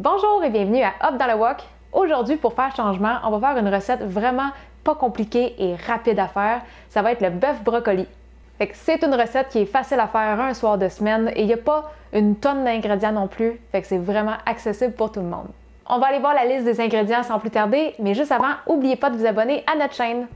Bonjour et bienvenue à Hop dans le Wok. Aujourd'hui, pour faire changement, on va faire une recette vraiment pas compliquée et rapide à faire. Ça va être le bœuf brocoli. C'est une recette qui est facile à faire un soir de semaine et il n'y a pas une tonne d'ingrédients non plus. C'est vraiment accessible pour tout le monde. On va aller voir la liste des ingrédients sans plus tarder, mais juste avant, n'oubliez pas de vous abonner à notre chaîne.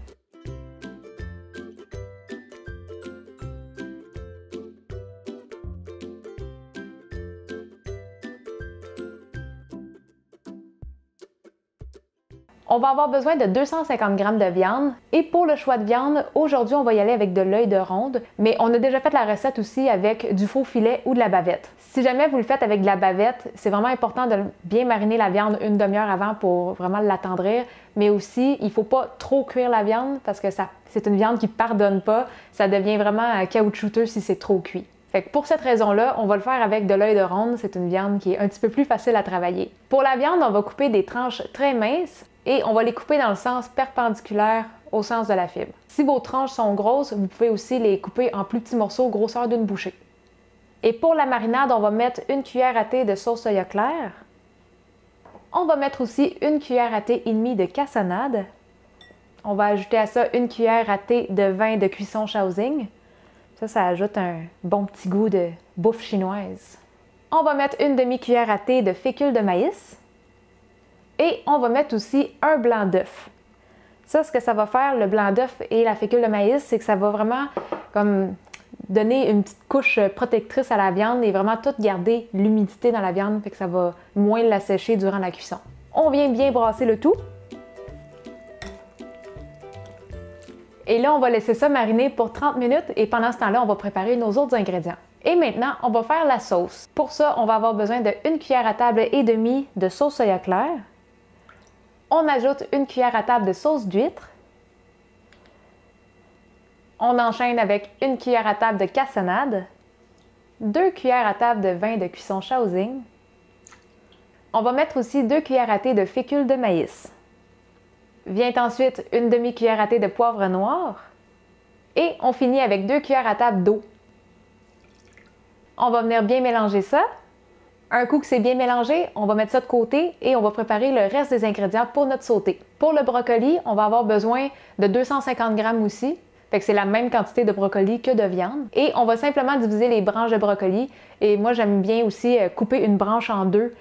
On va avoir besoin de 250 g de viande. Et pour le choix de viande, aujourd'hui, on va y aller avec de l'œil de ronde, mais on a déjà fait la recette aussi avec du faux filet ou de la bavette. Si jamais vous le faites avec de la bavette, c'est vraiment important de bien mariner la viande une demi-heure avant pour vraiment l'attendrir, mais aussi, il ne faut pas trop cuire la viande parce que c'est une viande qui ne pardonne pas. Ça devient vraiment caoutchouteux si c'est trop cuit. Pour cette raison-là, on va le faire avec de l'œil de ronde. C'est une viande qui est un petit peu plus facile à travailler. Pour la viande, on va couper des tranches très minces et on va les couper dans le sens perpendiculaire au sens de la fibre. Si vos tranches sont grosses, vous pouvez aussi les couper en plus petits morceaux, grosseur d'une bouchée. Et pour la marinade, on va mettre une cuillère à thé de sauce soya claire. On va mettre aussi une cuillère à thé et demie de cassonade. On va ajouter à ça une cuillère à thé de vin de cuisson Shaoxing. Ça ajoute un bon petit goût de bouffe chinoise. On va mettre une demi-cuillère à thé de fécule de maïs. Et on va mettre aussi un blanc d'œuf. Ça, ce que ça va faire, le blanc d'œuf et la fécule de maïs, c'est que ça va vraiment comme donner une petite couche protectrice à la viande et vraiment tout garder l'humidité dans la viande, fait que ça va moins la sécher durant la cuisson. On vient bien brasser le tout. Et là, on va laisser ça mariner pour 30 minutes et pendant ce temps-là, on va préparer nos autres ingrédients. Et maintenant, on va faire la sauce. Pour ça, on va avoir besoin de 1 cuillère à table et demie de sauce soya claire. On ajoute 1 cuillère à table de sauce d'huître. On enchaîne avec 1 cuillère à table de cassonade, 2 cuillères à table de vin de cuisson Shaoxing. On va mettre aussi 2 cuillères à thé de fécule de maïs. Vient ensuite une demi-cuillère à thé de poivre noir et on finit avec 2 cuillères à table d'eau. On va venir bien mélanger ça. Un coup que c'est bien mélangé, on va mettre ça de côté et on va préparer le reste des ingrédients pour notre sauté. Pour le brocoli, on va avoir besoin de 250 g aussi. C'est la même quantité de brocoli que de viande. Et on va simplement diviser les branches de brocoli. Et moi, j'aime bien aussi couper une branche en deux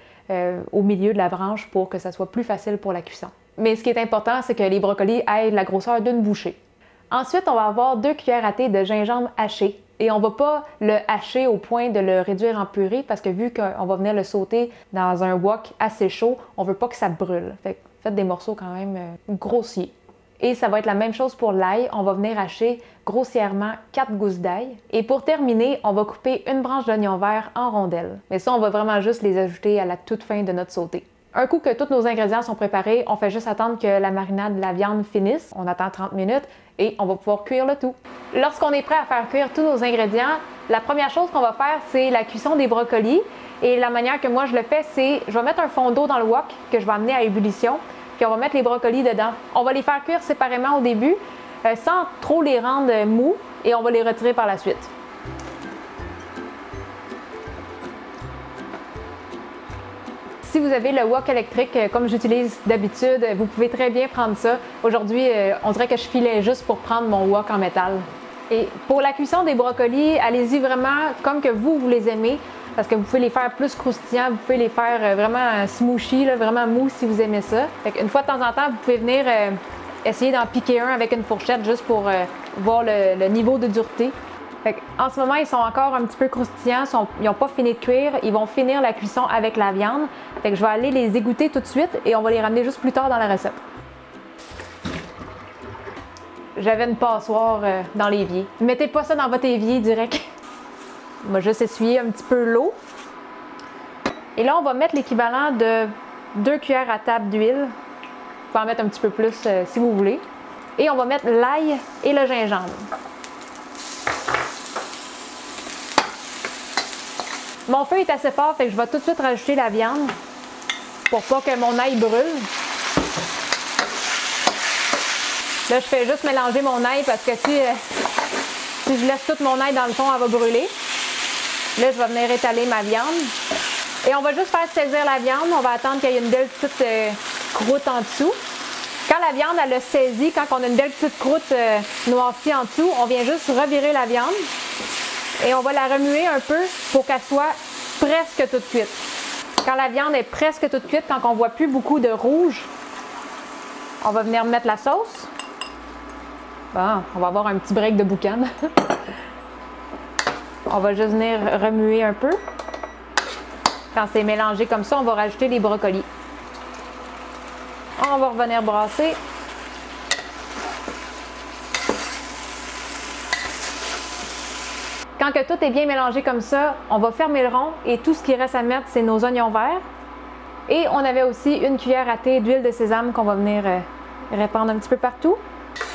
au milieu de la branche pour que ça soit plus facile pour la cuisson. Mais ce qui est important, c'est que les brocolis aient la grosseur d'une bouchée. Ensuite, on va avoir 2 cuillères à thé de gingembre haché. Et on ne va pas le hacher au point de le réduire en purée parce que vu qu'on va venir le sauter dans un wok assez chaud, on ne veut pas que ça brûle. Faites des morceaux quand même grossiers. Et ça va être la même chose pour l'ail. On va venir hacher grossièrement 4 gousses d'ail. Et pour terminer, on va couper une branche d'oignon vert en rondelles. Mais ça, on va vraiment juste les ajouter à la toute fin de notre sauté. Un coup que tous nos ingrédients sont préparés, on fait juste attendre que la marinade de la viande finisse. On attend 30 minutes et on va pouvoir cuire le tout. Lorsqu'on est prêt à faire cuire tous nos ingrédients, la première chose qu'on va faire, c'est la cuisson des brocolis. Et la manière que moi je le fais, c'est je vais mettre un fond d'eau dans le wok que je vais amener à ébullition, puis on va mettre les brocolis dedans. On va les faire cuire séparément au début, sans trop les rendre mous, et on va les retirer par la suite. Si vous avez le wok électrique, comme j'utilise d'habitude, vous pouvez très bien prendre ça. Aujourd'hui, on dirait que je filais juste pour prendre mon wok en métal. Et pour la cuisson des brocolis, allez-y vraiment comme que vous les aimez, parce que vous pouvez les faire plus croustillants, vous pouvez les faire vraiment smooshy, vraiment mou si vous aimez ça. Une fois de temps en temps, vous pouvez venir essayer d'en piquer un avec une fourchette juste pour voir le niveau de dureté. En ce moment, ils sont encore un petit peu croustillants, ils n'ont pas fini de cuire, ils vont finir la cuisson avec la viande. Je vais aller les égoutter tout de suite et on va les ramener juste plus tard dans la recette. J'avais une passoire dans l'évier. Mettez pas ça dans votre évier direct. On va juste essuyer un petit peu l'eau. Et là, on va mettre l'équivalent de 2 cuillères à table d'huile. Vous pouvez en mettre un petit peu plus si vous voulez. Et on va mettre l'ail et le gingembre. Mon feu est assez fort, je vais tout de suite rajouter la viande pour pas que mon ail brûle. Là, je fais juste mélanger mon ail parce que si je laisse tout mon ail dans le fond, elle va brûler. Là, je vais venir étaler ma viande. Et on va juste faire saisir la viande. On va attendre qu'il y ait une belle petite croûte en dessous. Quand la viande, elle a saisi, quand on a une belle petite croûte noircie en dessous, on vient juste revirer la viande et on va la remuer un peu pour qu'elle soit presque toute cuite. Quand la viande est presque toute cuite, quand on ne voit plus beaucoup de rouge, on va venir mettre la sauce. Bon, on va avoir un petit break de boucan. On va juste venir remuer un peu. Quand c'est mélangé comme ça, on va rajouter les brocolis. On va revenir brasser. Quand que tout est bien mélangé comme ça, on va fermer le rond et tout ce qui reste à mettre, c'est nos oignons verts. Et on avait aussi une cuillère à thé d'huile de sésame qu'on va venir répandre un petit peu partout.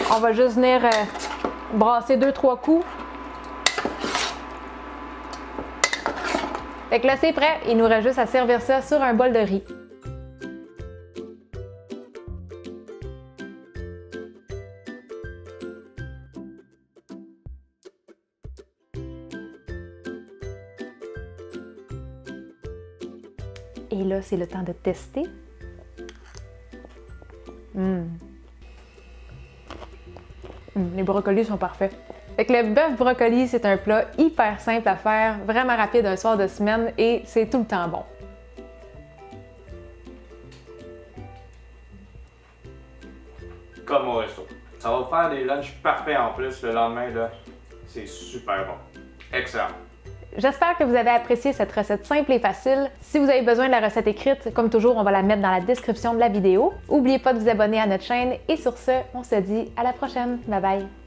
On va juste venir brasser 2-3 coups. Fait que là, c'est prêt. Il nous reste juste à servir ça sur un bol de riz. Et là, c'est le temps de tester. Les brocolis sont parfaits. Fait que le bœuf brocoli, c'est un plat hyper simple à faire, vraiment rapide un soir de semaine et c'est tout le temps bon. Comme au resto. Ça va vous faire des lunchs parfaits en plus le lendemain, là. C'est super bon. Excellent. J'espère que vous avez apprécié cette recette simple et facile. Si vous avez besoin de la recette écrite, comme toujours, on va la mettre dans la description de la vidéo. N'oubliez pas de vous abonner à notre chaîne et sur ce, on se dit à la prochaine. Bye bye!